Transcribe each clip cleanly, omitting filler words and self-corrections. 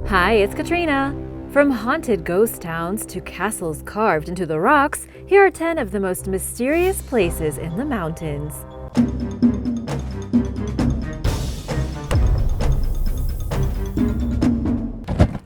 Hi, it's Katrina. From haunted ghost towns to castles carved into the rocks, here are 10 of the most mysterious places in the mountains.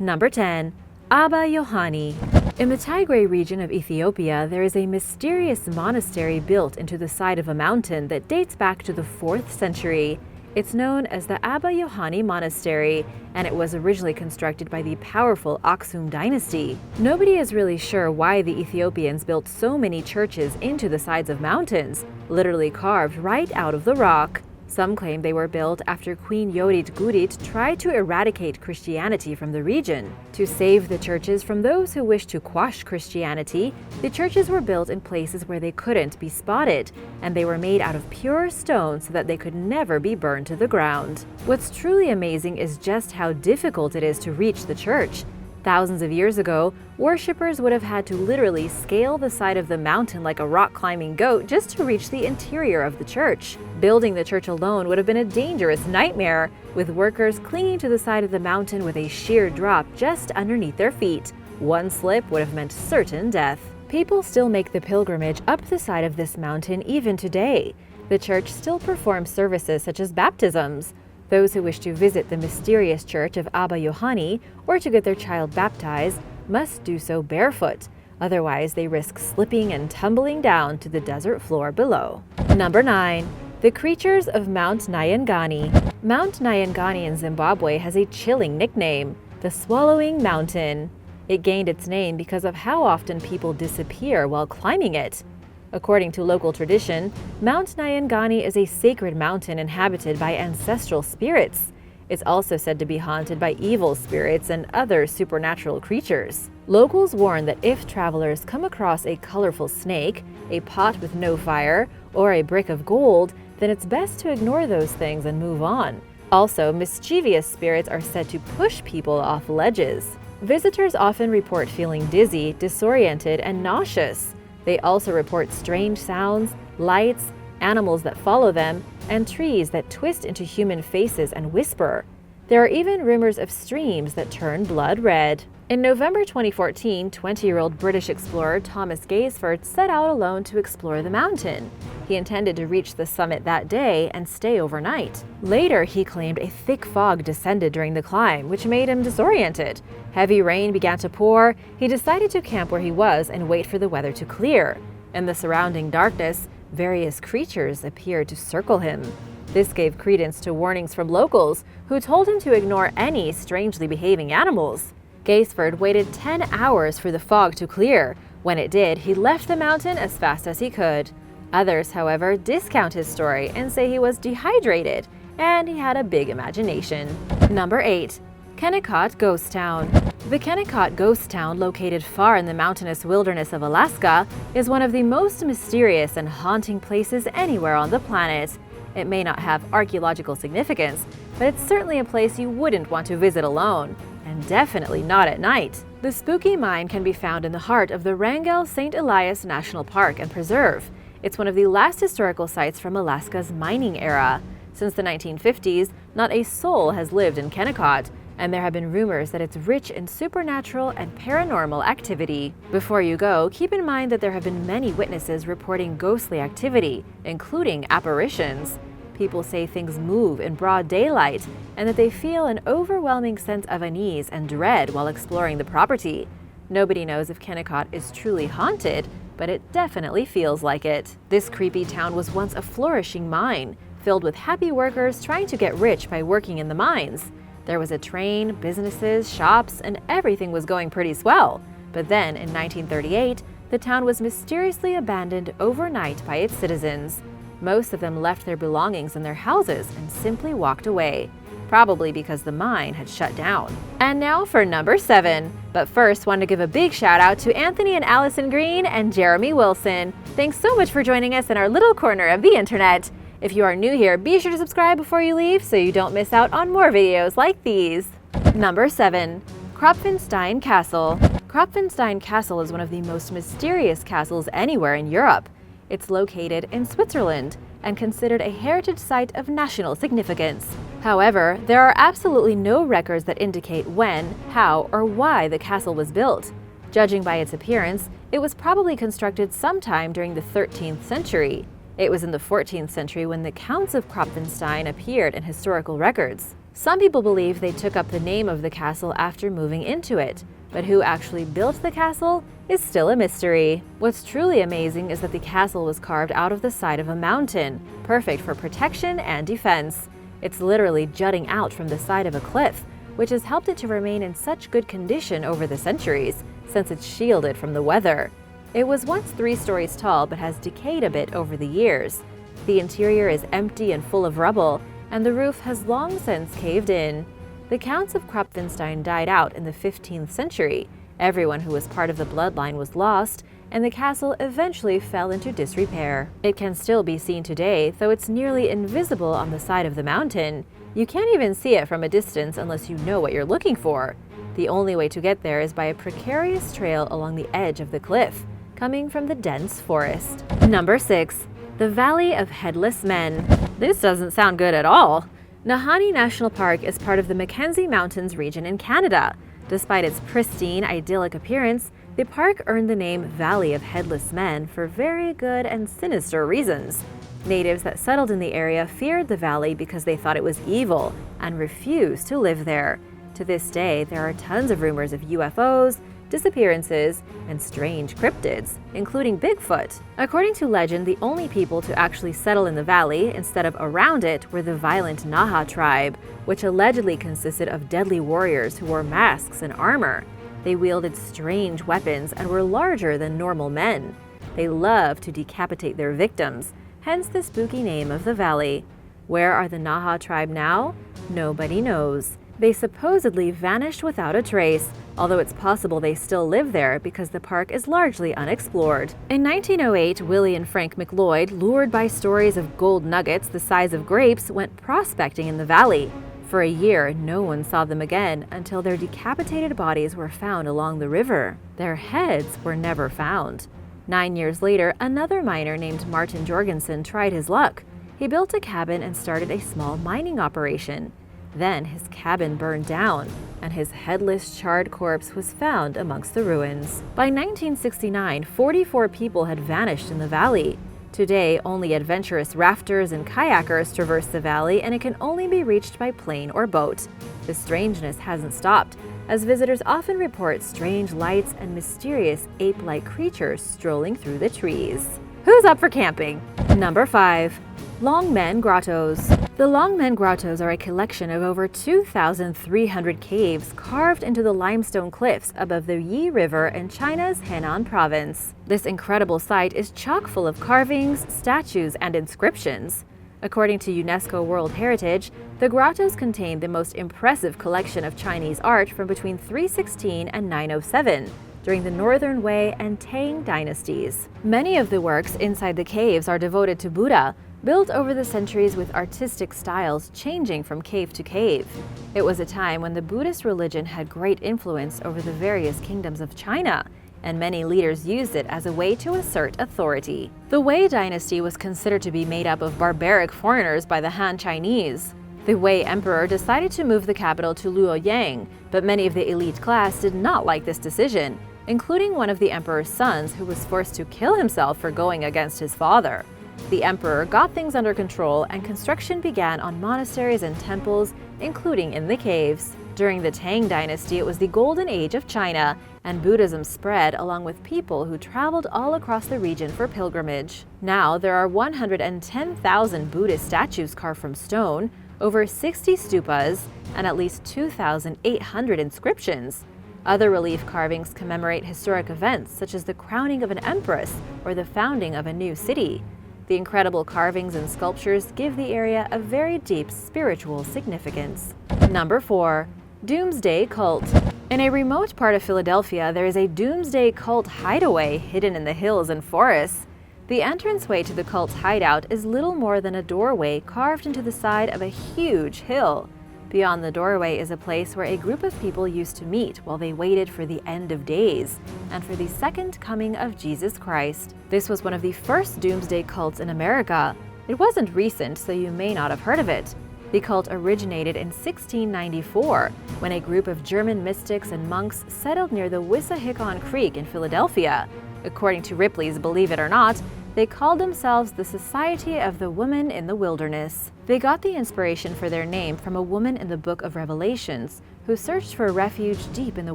Number 10. Abba Yohani. In the Tigray region of Ethiopia, there is a mysterious monastery built into the side of a mountain that dates back to the 4th century. It's known as the Abba Yohani Monastery, and it was originally constructed by the powerful Aksum dynasty. Nobody is really sure why the Ethiopians built so many churches into the sides of mountains, literally carved right out of the rock. Some claim they were built after Queen Yodit Gudit tried to eradicate Christianity from the region. To save the churches from those who wished to quash Christianity, the churches were built in places where they couldn't be spotted, and they were made out of pure stone so that they could never be burned to the ground. What's truly amazing is just how difficult it is to reach the church. Thousands of years ago, worshippers would have had to literally scale the side of the mountain like a rock-climbing goat just to reach the interior of the church. Building the church alone would have been a dangerous nightmare, with workers clinging to the side of the mountain with a sheer drop just underneath their feet. One slip would have meant certain death. People still make the pilgrimage up the side of this mountain even today. The church still performs services such as baptisms. Those who wish to visit the mysterious church of Abba Yohani or to get their child baptized must do so barefoot. Otherwise, they risk slipping and tumbling down to the desert floor below. Number 9. The creatures of Mount Nyangani. Mount Nyangani in Zimbabwe has a chilling nickname, the Swallowing Mountain. It gained its name because of how often people disappear while climbing it. According to local tradition, Mount Nyangani is a sacred mountain inhabited by ancestral spirits. It's also said to be haunted by evil spirits and other supernatural creatures. Locals warn that if travelers come across a colorful snake, a pot with no fire, or a brick of gold, then it's best to ignore those things and move on. Also, mischievous spirits are said to push people off ledges. Visitors often report feeling dizzy, disoriented, and nauseous. They also report strange sounds, lights, animals that follow them, and trees that twist into human faces and whisper. There are even rumors of streams that turn blood red. In November 2014, 20-year-old British explorer Thomas Gaisford set out alone to explore the mountain. He intended to reach the summit that day and stay overnight. Later, he claimed a thick fog descended during the climb, which made him disoriented. Heavy rain began to pour. He decided to camp where he was and wait for the weather to clear. In the surrounding darkness, various creatures appeared to circle him. This gave credence to warnings from locals, who told him to ignore any strangely behaving animals. Gaisford waited 10 hours for the fog to clear. When it did, he left the mountain as fast as he could. Others, however, discount his story and say he was dehydrated and he had a big imagination. Number 8. Kennecott Ghost Town. The Kennecott Ghost Town, located far in the mountainous wilderness of Alaska, is one of the most mysterious and haunting places anywhere on the planet. It may not have archaeological significance, but it's certainly a place you wouldn't want to visit alone, and definitely not at night. The spooky mine can be found in the heart of the Wrangell St. Elias National Park and Preserve. It's one of the last historical sites from Alaska's mining era. Since the 1950s, not a soul has lived in Kennecott, and there have been rumors that it's rich in supernatural and paranormal activity. Before you go, keep in mind that there have been many witnesses reporting ghostly activity, including apparitions. People say things move in broad daylight, and that they feel an overwhelming sense of unease and dread while exploring the property. Nobody knows if Kennecott is truly haunted, but it definitely feels like it. This creepy town was once a flourishing mine, filled with happy workers trying to get rich by working in the mines. There was a train, businesses, shops, and everything was going pretty swell. But then, in 1938, the town was mysteriously abandoned overnight by its citizens. Most of them left their belongings in their houses and simply walked away, probably because the mine had shut down. And now for number 7. But first, want to give a big shout out to Anthony and Allison Green and Jeremy Wilson. Thanks so much for joining us in our little corner of the internet. If you are new here, be sure to subscribe before you leave so you don't miss out on more videos like these. Number 7. Kropfenstein Castle. Kropfenstein Castle is one of the most mysterious castles anywhere in Europe. It's located in Switzerland and considered a heritage site of national significance. However, there are absolutely no records that indicate when, how, or why the castle was built. Judging by its appearance, it was probably constructed sometime during the 13th century. It was in the 14th century when the Counts of Kropfenstein appeared in historical records. Some people believe they took up the name of the castle after moving into it, but who actually built the castle is still a mystery. What's truly amazing is that the castle was carved out of the side of a mountain, perfect for protection and defense. It's literally jutting out from the side of a cliff, which has helped it to remain in such good condition over the centuries, since it's shielded from the weather. It was once 3 stories tall but has decayed a bit over the years. The interior is empty and full of rubble, and the roof has long since caved in. The Counts of Kropfenstein died out in the 15th century. Everyone who was part of the bloodline was lost, and the castle eventually fell into disrepair. It can still be seen today, though it's nearly invisible on the side of the mountain. You can't even see it from a distance unless you know what you're looking for. The only way to get there is by a precarious trail along the edge of the cliff, coming from the dense forest. Number 6. The Valley of Headless Men. This doesn't sound good at all. Nahanni National Park is part of the Mackenzie Mountains region in Canada. Despite its pristine, idyllic appearance, the park earned the name Valley of Headless Men for very good and sinister reasons. Natives that settled in the area feared the valley because they thought it was evil and refused to live there. To this day, there are tons of rumors of UFOs, disappearances, and strange cryptids, including Bigfoot. According to legend, the only people to actually settle in the valley instead of around it were the violent Naha tribe, which allegedly consisted of deadly warriors who wore masks and armor. They wielded strange weapons and were larger than normal men. They loved to decapitate their victims, hence the spooky name of the valley. Where are the Naha tribe now? Nobody knows. They supposedly vanished without a trace, although it's possible they still live there because the park is largely unexplored. In 1908, Willie and Frank McLeod, lured by stories of gold nuggets the size of grapes, went prospecting in the valley. For a year, no one saw them again until their decapitated bodies were found along the river. Their heads were never found. 9 years later, another miner named Martin Jorgenson tried his luck. He built a cabin and started a small mining operation. Then his cabin burned down, and his headless, charred corpse was found amongst the ruins. By 1969, 44 people had vanished in the valley. Today, only adventurous rafters and kayakers traverse the valley, and it can only be reached by plane or boat. The strangeness hasn't stopped, as visitors often report strange lights and mysterious ape-like creatures strolling through the trees. Who's up for camping? Number 5. Longmen Grottos. The Longmen Grottos are a collection of over 2,300 caves carved into the limestone cliffs above the Yi River in China's Henan province. This incredible site is chock full of carvings, statues, and inscriptions. According to UNESCO World Heritage, the grottos contain the most impressive collection of Chinese art from between 316 and 907. During the Northern Wei and Tang Dynasties. Many of the works inside the caves are devoted to Buddha, built over the centuries with artistic styles changing from cave to cave. It was a time when the Buddhist religion had great influence over the various kingdoms of China, and many leaders used it as a way to assert authority. The Wei dynasty was considered to be made up of barbaric foreigners by the Han Chinese. The Wei emperor decided to move the capital to Luoyang, but many of the elite class did not like this decision, including one of the emperor's sons who was forced to kill himself for going against his father. The emperor got things under control and construction began on monasteries and temples, including in the caves. During the Tang Dynasty, it was the golden age of China, and Buddhism spread along with people who traveled all across the region for pilgrimage. Now, there are 110,000 Buddhist statues carved from stone, over 60 stupas, and at least 2,800 inscriptions. Other relief carvings commemorate historic events such as the crowning of an empress or the founding of a new city. The incredible carvings and sculptures give the area a very deep spiritual significance. Number 4. Doomsday Cult. In a remote part of Philadelphia, there is a Doomsday Cult hideaway hidden in the hills and forests. The entranceway to the cult's hideout is little more than a doorway carved into the side of a huge hill. Beyond the doorway is a place where a group of people used to meet while they waited for the end of days and for the second coming of Jesus Christ. This was one of the first doomsday cults in America. It wasn't recent, so you may not have heard of it. The cult originated in 1694, when a group of German mystics and monks settled near the Wissahickon Creek in Philadelphia. According to Ripley's Believe It or Not, they called themselves the Society of the Woman in the Wilderness. They got the inspiration for their name from a woman in the Book of Revelations who searched for refuge deep in the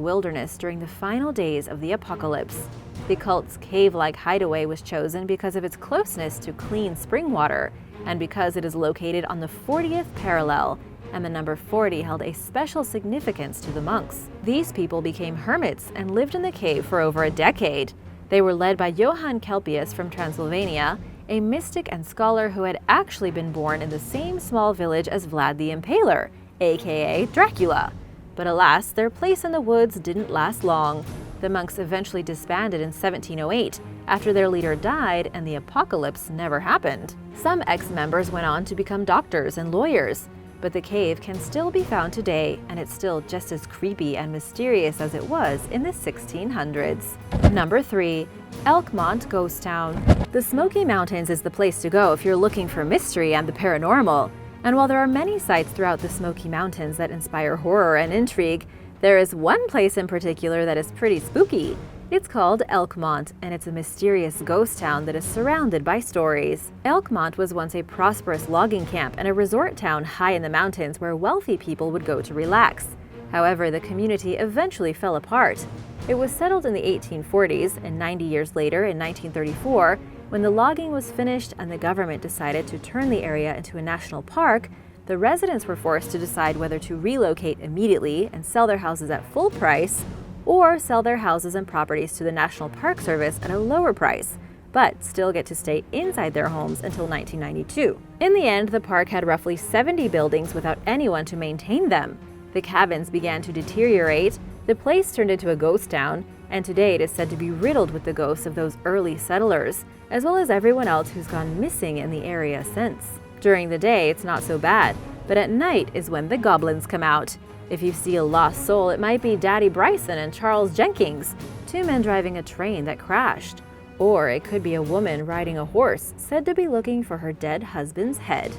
wilderness during the final days of the apocalypse. The cult's cave-like hideaway was chosen because of its closeness to clean spring water, and because it is located on the 40th parallel, and the number 40 held a special significance to the monks. These people became hermits and lived in the cave for over a decade. They were led by Johannes Kelpius from Transylvania, a mystic and scholar who had actually been born in the same small village as Vlad the Impaler, aka Dracula. But alas, their place in the woods didn't last long. The monks eventually disbanded in 1708 after their leader died and the apocalypse never happened. Some ex-members went on to become doctors and lawyers, but the cave can still be found today, and it's still just as creepy and mysterious as it was in the 1600s. Number 3. Elkmont Ghost Town. The Smoky Mountains is the place to go if you're looking for mystery and the paranormal. And while there are many sites throughout the Smoky Mountains that inspire horror and intrigue, there is one place in particular that is pretty spooky. It's called Elkmont, and it's a mysterious ghost town that is surrounded by stories. Elkmont was once a prosperous logging camp and a resort town high in the mountains where wealthy people would go to relax. However, the community eventually fell apart. It was settled in the 1840s, and 90 years later, in 1934, when the logging was finished and the government decided to turn the area into a national park, the residents were forced to decide whether to relocate immediately and sell their houses at full price, or sell their houses and properties to the National Park Service at a lower price, but still get to stay inside their homes until 1992. In the end, the park had roughly 70 buildings without anyone to maintain them. The cabins began to deteriorate, the place turned into a ghost town, and today it is said to be riddled with the ghosts of those early settlers, as well as everyone else who's gone missing in the area since. During the day, it's not so bad, but at night is when the goblins come out. If you see a lost soul, it might be Daddy Bryson and Charles Jenkings, two men driving a train that crashed. Or it could be a woman riding a horse, said to be looking for her dead husband's head.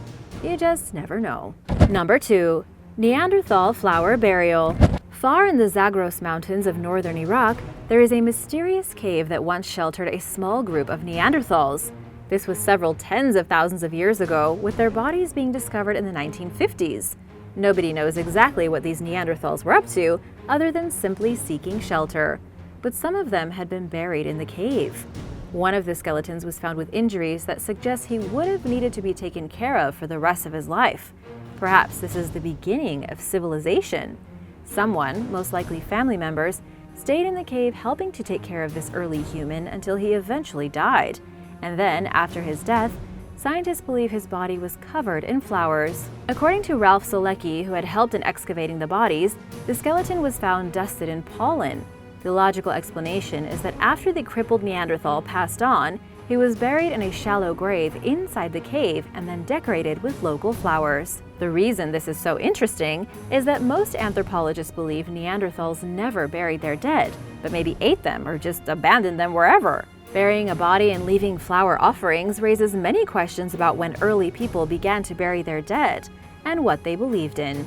You just never know. Number 2. Neanderthal Flower Burial. Far in the Zagros Mountains of northern Iraq, there is a mysterious cave that once sheltered a small group of Neanderthals. This was several tens of thousands of years ago, with their bodies being discovered in the 1950s. Nobody knows exactly what these Neanderthals were up to, other than simply seeking shelter. But some of them had been buried in the cave. One of the skeletons was found with injuries that suggest he would have needed to be taken care of for the rest of his life. Perhaps this is the beginning of civilization. Someone, most likely family members, stayed in the cave helping to take care of this early human until he eventually died. And then, after his death, scientists believe his body was covered in flowers. According to Ralph Solecki, who had helped in excavating the bodies, the skeleton was found dusted in pollen. The logical explanation is that after the crippled Neanderthal passed on, he was buried in a shallow grave inside the cave and then decorated with local flowers. The reason this is so interesting is that most anthropologists believe Neanderthals never buried their dead, but maybe ate them or just abandoned them wherever. Burying a body and leaving flower offerings raises many questions about when early people began to bury their dead and what they believed in.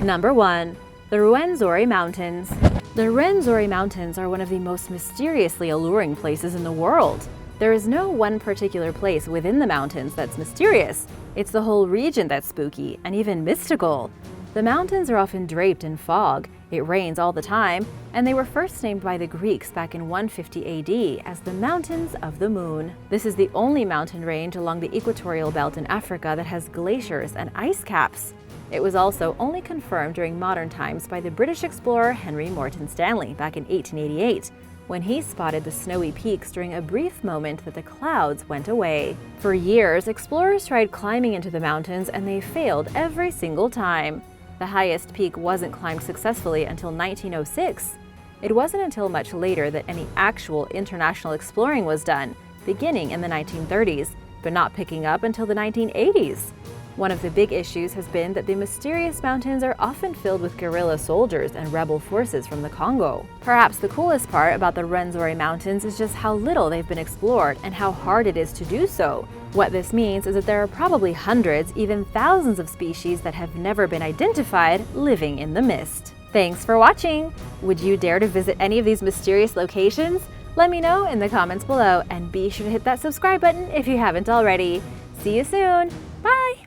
Number 1. The Ruwenzori Mountains. The Ruwenzori Mountains are one of the most mysteriously alluring places in the world. There is no one particular place within the mountains that's mysterious. It's the whole region that's spooky and even mystical. The mountains are often draped in fog, it rains all the time, and they were first named by the Greeks back in 150 AD as the Mountains of the Moon. This is the only mountain range along the equatorial belt in Africa that has glaciers and ice caps. It was also only confirmed during modern times by the British explorer Henry Morton Stanley back in 1888, when he spotted the snowy peaks during a brief moment that the clouds went away. For years, explorers tried climbing into the mountains and they failed every single time. The highest peak wasn't climbed successfully until 1906. It wasn't until much later that any actual international exploring was done, beginning in the 1930s, but not picking up until the 1980s. One of the big issues has been that the mysterious mountains are often filled with guerrilla soldiers and rebel forces from the Congo. Perhaps the coolest part about the Rwenzori Mountains is just how little they've been explored and how hard it is to do so. What this means is that there are probably hundreds, even thousands of species that have never been identified living in the mist. Thanks for watching! Would you dare to visit any of these mysterious locations? Let me know in the comments below, and be sure to hit that subscribe button if you haven't already. See you soon! Bye!